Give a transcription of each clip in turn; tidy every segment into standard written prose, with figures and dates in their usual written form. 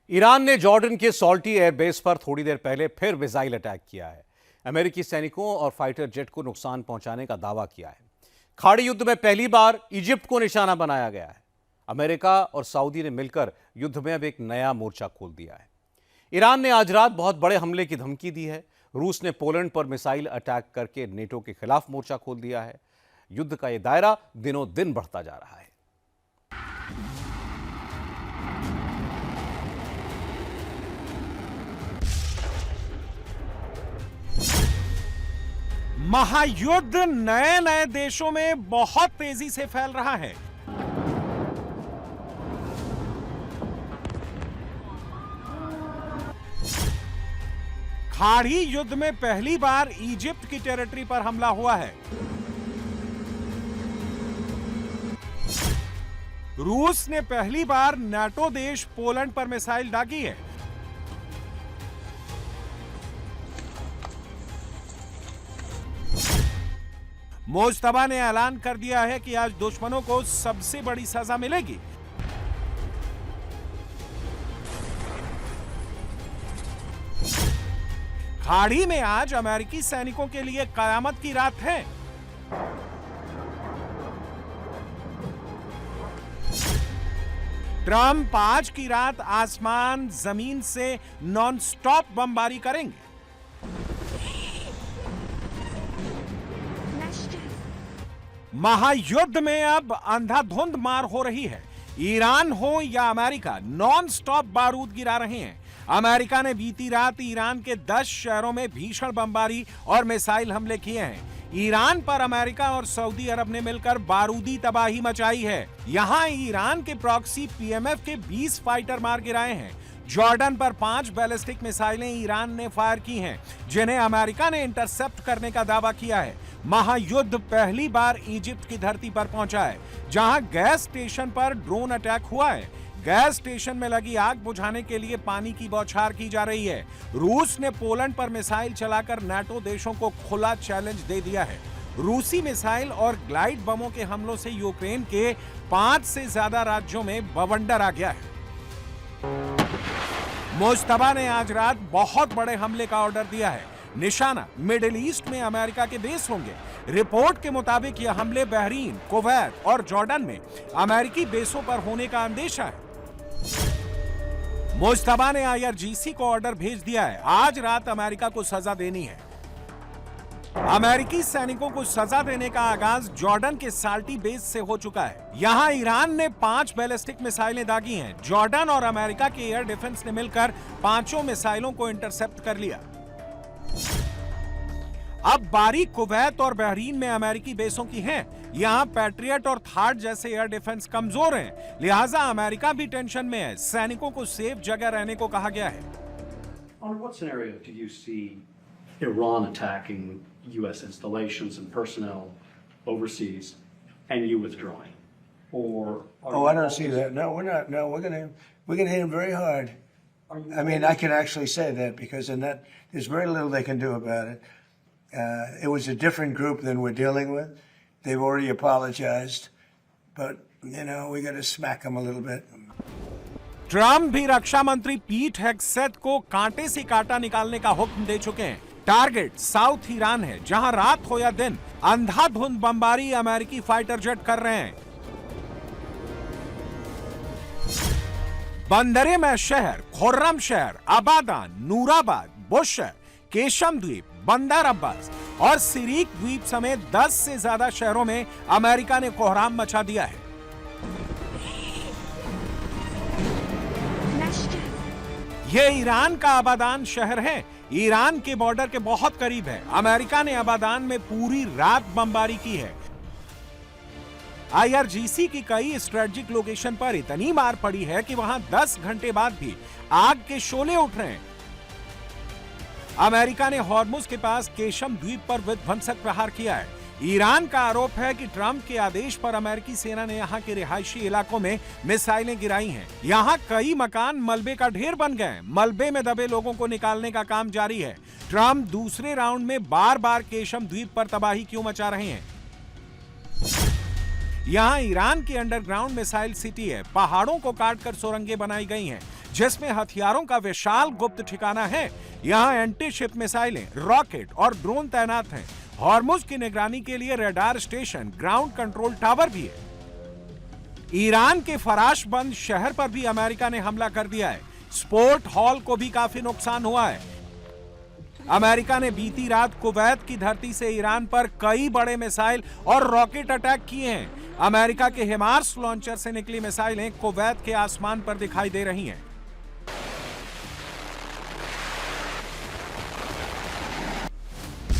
Iran ने Jordan के salty airbase पर थोड़ी देर पहले फिर मिसाइल अटैक किया है। अमेरिकी सैनिकों और फाइटर जेट को नुकसान पहुंचाने का दावा किया है। खाड़ी युद्ध में पहली बार इजिप्ट को निशाना बनाया गया है। अमेरिका और सऊदी ने मिलकर युद्ध में अब एक नया मोर्चा खोल दिया है। ईरान ने आज रात बहुत बड़े हमले की धमकी दी है। रूस ने पोलैंड पर मिसाइल अटैक करके नेटो के खिलाफ मोर्चा खोल दिया है। युद्ध का यह दायरा दिनों दिन बढ़ता जा रहा है। महायुद्ध नए नए देशों में बहुत तेजी से फैल रहा है। खाड़ी युद्ध में पहली बार इजिप्ट की टेरिटरी पर हमला हुआ है। रूस ने पहली बार नाटो देश पोलैंड पर मिसाइल दागी है। मुज्तबा ने ऐलान कर दिया है कि आज दुश्मनों को सबसे बड़ी सजा मिलेगी। खाड़ी में आज अमेरिकी सैनिकों के लिए कयामत की रात है। ट्रंप आज की रात आसमान जमीन से नॉनस्टॉप बमबारी करेंगे। महायुद्ध में अब अंधाधुंध मार हो रही है। ईरान हो या अमेरिका, नॉन स्टॉप बारूद गिरा रहे हैं। अमेरिका ने बीती रात ईरान के 10 शहरों में भीषण बमबारी और मिसाइल हमले किए हैं। ईरान पर अमेरिका और सऊदी अरब ने मिलकर बारूदी तबाही मचाई है। यहां ईरान के प्रॉक्सी पीएमएफ के 20 फाइटर मार गिराए हैं। जॉर्डन पर 5 बैलिस्टिक मिसाइलें ईरान ने फायर की हैं, जिन्हें अमेरिका ने इंटरसेप्ट करने का दावा किया है। महायुद्ध पहली बार इजिप्ट की धरती पर पहुंचा है, जहां गैस स्टेशन पर ड्रोन अटैक हुआ है। गैस स्टेशन में लगी आग बुझाने के लिए पानी की बौछार की जा रही है। रूस ने पोलैंड पर मिसाइल चलाकर नाटो देशों को खुला चैलेंज दे दिया है। रूसी मिसाइल और ग्लाइड बमों के हमलों से यूक्रेन के 5 से ज्यादा राज्यों में बवंडर आ गया है। मुज्तबा ने आज रात बहुत बड़े हमले का ऑर्डर दिया है। निशाना मिडिल ईस्ट में अमेरिका के बेस होंगे। रिपोर्ट के मुताबिक यह हमले बहरीन, कुवैत और जॉर्डन में अमेरिकी बेसों पर होने का अंदेशा है। मुज्तबा ने आईआरजीसी को ऑर्डर भेज दिया है। आज रात अमेरिका को सजा देनी है। अमेरिकी सैनिकों को सजा देने का आगाज जॉर्डन के साल्टी बेस से हो चुका है। यहां ईरान ने 5 बैलिस्टिक मिसाइलें दागी हैं। जॉर्डन और अमेरिका के एयर डिफेंस ने मिलकर 5 मिसाइलों को इंटरसेप्ट कर लिया। अब बारी कुवैत और बहरीन में अमेरिकी बेसों की हैं। यहां पैट्रियट और थार्ड जैसे एयर डिफेंस कमजोर हैं, लिहाजा अमेरिका भी टेंशन में है। सैनिकों को सेफ जगह रहने को कहा गया है। On what scenario do you see Iran attacking U.S. installations and personnel overseas and you withdrawing? I don't see that. No, we're not. No, we're gonna hit them very hard. I mean, I can actually say that because in that there's very little they can do about it. It was a different group than we're dealing with. They've already apologized, but we got to smack them a little bit. Trump भी रक्षा मंत्री पीट हेग्सेथ को कांटे से कांटा निकालने का हुक्म दे चुके हैं। टारगेट साउथ ईरान है, जहां रात हो या दिन अंधाधुंध बमबारी अमेरिकी फाइटर जेट कर रहे हैं। बंदरे में शहर, खुर्रम शहर, आबादान, नूराबाद, बुशर, केशम द्वीप, बंदर अब्बास और सिरीक द्वीप समेत 10 से ज्यादा शहरों में अमेरिका ने कोहराम मचा दिया है। यह ईरान का आबादान शहर है। ईरान के बॉर्डर के बहुत करीब है। अमेरिका ने आबादान में पूरी रात बमबारी की है। आईआरजीसी की कई स्ट्रेटेजिक लोकेशन पर इतनी मार पड़ी है कि वहां 10 घंटे बाद भी आग के शोले उठ रहे हैं। अमेरिका ने हॉर्मुज के पास केशम द्वीप पर विध्वंसक प्रहार किया है। ईरान का आरोप है कि ट्रंप के आदेश पर अमेरिकी सेना ने यहां के रिहायशी इलाकों में मिसाइलें गिराई हैं। यहां कई मकान मलबे का ढेर बन गए। मलबे में दबे लोगों को निकालने का काम जारी है। ट्रंप दूसरे राउंड में बार बार केशम द्वीप पर तबाही क्यों मचा रहे हैं? यहां ईरान की अंडरग्राउंड मिसाइल सिटी है। पहाड़ों को काटकर सुरंगें बनाई गई हैं, जिसमें हथियारों का विशाल गुप्त ठिकाना है। यहाँ एंटी शिप मिसाइलें, रॉकेट और ड्रोन तैनात हैं। हॉर्मुज की निगरानी के लिए radar station, ground control tower भी है। ईरान के फराश बंद शहर पर भी अमेरिका ने हमला कर दिया है। स्पोर्ट हॉल को भी काफी नुकसान हुआ है। अमेरिका ने बीती रात कुवैत की धरती से ईरान पर कई बड़े मिसाइल और रॉकेट अटैक किए हैं। अमेरिका के हिमार्स लॉन्चर से निकली मिसाइलें कुवैत के आसमान पर दिखाई दे रही हैं।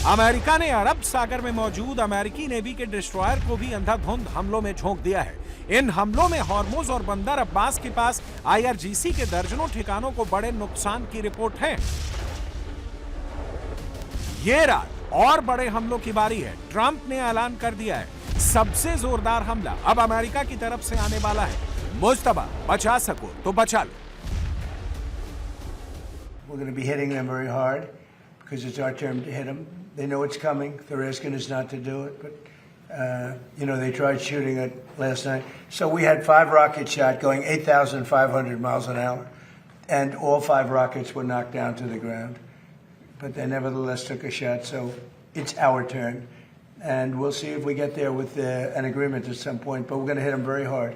अमेरिका ने अरब सागर में मौजूद अमेरिकी नेवी के डिस्ट्रॉयर को भी अंधाधुंध हमलों में झोंक दिया है। इन हमलों में हॉर्मुज और बंदर अब्बास के पास IRGC के दर्जनों ठिकानों को बड़े नुकसान की रिपोर्ट है। ये रात और बड़े हमलों की बारी है। ट्रंप ने ऐलान कर दिया है, सबसे जोरदार हमला अब अमेरिका की तरफ से आने वाला है। मुस्तफा, बचा सको तो बचा लो। We're going to be hitting them very hard because it's our turn to hit them. They know it's coming. They're asking us not to do it, but they tried shooting it last night. So we had 5 rockets shot going 8,500 miles an hour, and all 5 rockets were knocked down to the ground. But they nevertheless took a shot, so it's our turn. And we'll see if we get there with an agreement at some point, but we're going to hit them very hard.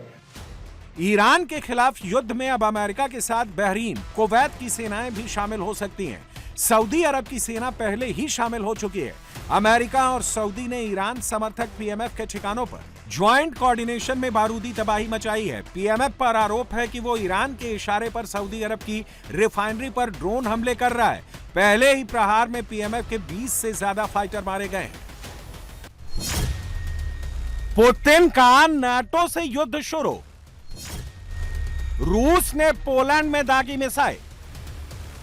Iran के खिलाफ युद्ध में अब America के साथ Bahrain, Kuwait की सेनाएं भी शामिल हो सकती हैं। सऊदी अरब की सेना पहले ही शामिल हो चुकी है। अमेरिका और सऊदी ने ईरान समर्थक PMF के ठिकानों पर ज्वाइंट कोऑर्डिनेशन में बारूदी तबाही मचाई है। PMF पर आरोप है कि वो ईरान के इशारे पर सऊदी अरब की रिफाइनरी पर ड्रोन हमले कर रहा है। पहले ही प्रहार में PMF के 20 से ज्यादा फाइटर मारे गए हैं। पुतिन का नाटो से युद्ध शुरू। रूस ने पोलैंड में दागी मिसाइल।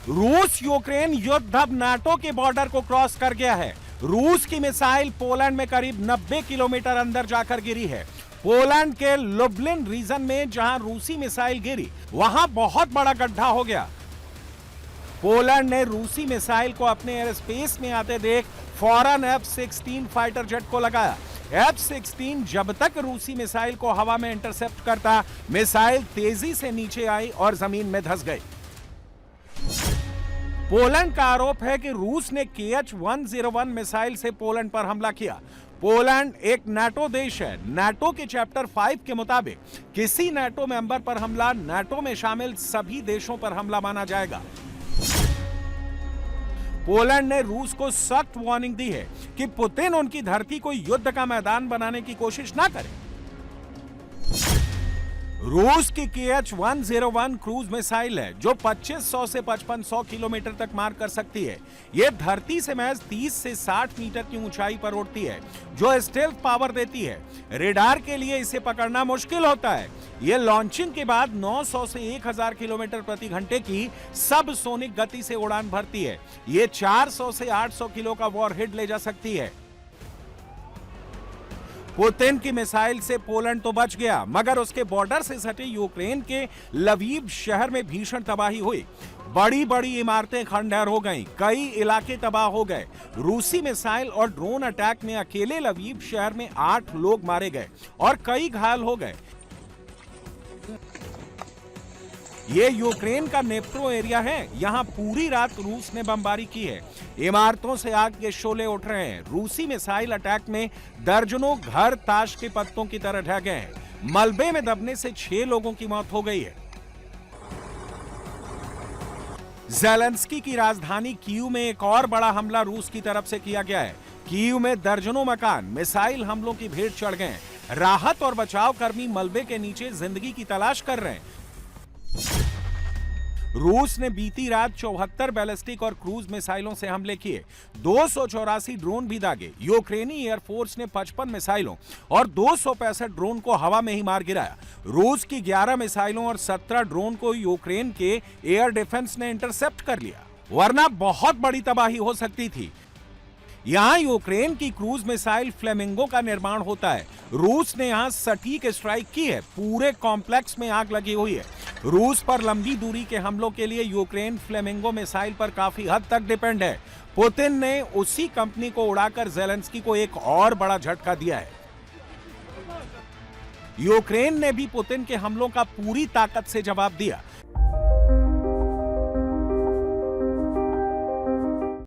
रूस यूक्रेन युद्ध अब नाटो के बॉर्डर को क्रॉस कर गया है। रूस की मिसाइल पोलैंड में करीब 90 किलोमीटर अंदर जाकर गिरी है। पोलैंड के लुब्लिन रीजन में जहां रूसी मिसाइल गिरी, वहां बहुत बड़ा गड्ढा हो गया। पोलैंड ने रूसी मिसाइल को अपने एयर स्पेस में आते देख फौरन F-16 फाइटर जेट को लगाया। F-16 जब तक रूसी मिसाइल को हवा में इंटरसेप्ट करता, मिसाइल तेजी से नीचे आई और जमीन में धंस गई। पोलैंड का आरोप है कि रूस ने KH-101 मिसाइल से पोलैंड पर हमला किया। पोलैंड एक नाटो देश है। नाटो के चैप्टर 5 के मुताबिक किसी नाटो मेंबर पर हमला नाटो में शामिल सभी देशों पर हमला माना जाएगा। पोलैंड ने रूस को सख्त वार्निंग दी है कि पुतिन उनकी धरती को युद्ध का मैदान बनाने की कोशिश ना करे। रूस की KH-101 क्रूज मिसाइल है जो 2500 से 5500 किलोमीटर तक मार कर सकती है। यह धरती से महज 30 से 60 मीटर की ऊंचाई पर उड़ती है, जो स्टेल्थ पावर देती है। रेडार के लिए इसे पकड़ना मुश्किल होता है। यह लॉन्चिंग के बाद 900 से 1000 किलोमीटर प्रति घंटे की सब सोनिक गति से उड़ान भरती है। यह 400 से 800 किलो का वॉरहेड ले जा सकती है। पुतिन की मिसाइल से पोलैंड तो बच गया, मगर उसके बॉर्डर से सटे यूक्रेन के लवीव शहर में भीषण तबाही हुई। बड़ी बड़ी इमारतें खंडहर हो गईं, कई इलाके तबाह हो गए। रूसी मिसाइल और ड्रोन अटैक में अकेले लवीव शहर में 8 लोग मारे गए और कई घायल हो गए। ये यूक्रेन का नेप्रो एरिया है। यहां पूरी रात रूस ने बमबारी की है। इमारतों से आग के शोले उठ रहे हैं। रूसी मिसाइल अटैक में दर्जनों घर ताश के पत्तों की तरह ढह गए हैं। मलबे में दबने से 6 लोगों की मौत हो गई है। ज़ेलेंस्की की राजधानी कीव में एक और बड़ा हमला रूस की तरफ से किया गया है। कीव में दर्जनों मकान मिसाइल हमलों की भेंट चढ़ गए हैं। राहत और बचाव कर्मी मलबे के नीचे जिंदगी की तलाश कर रहे हैं। रूस ने बीती रात 74 बैलिस्टिक और क्रूज मिसाइलों से हमले किए। 284 ड्रोन भी दागे। यूक्रेनी एयरफोर्स ने 55 मिसाइलों और 265 ड्रोन को हवा में ही मार गिराया। रूस की 11 मिसाइलों और 17 ड्रोन को यूक्रेन के एयर डिफेंस ने इंटरसेप्ट कर लिया, वरना बहुत बड़ी तबाही हो सकती थी। यहां यूक्रेन की क्रूज मिसाइल फ्लेमिंगो का निर्माण होता है। रूस ने यहां सटीक स्ट्राइक की है। पूरे कॉम्प्लेक्स में आग लगी हुई है। रूस पर लंबी दूरी के हमलों के लिए यूक्रेन फ्लेमिंगो मिसाइल पर काफी हद तक डिपेंड है। पुतिन ने उसी कंपनी को उड़ाकर ज़ेलेंस्की को एक और बड़ा झटका दिया है। यूक्रेन ने भी पुतिन के हमलों का पूरी ताकत से जवाब दिया।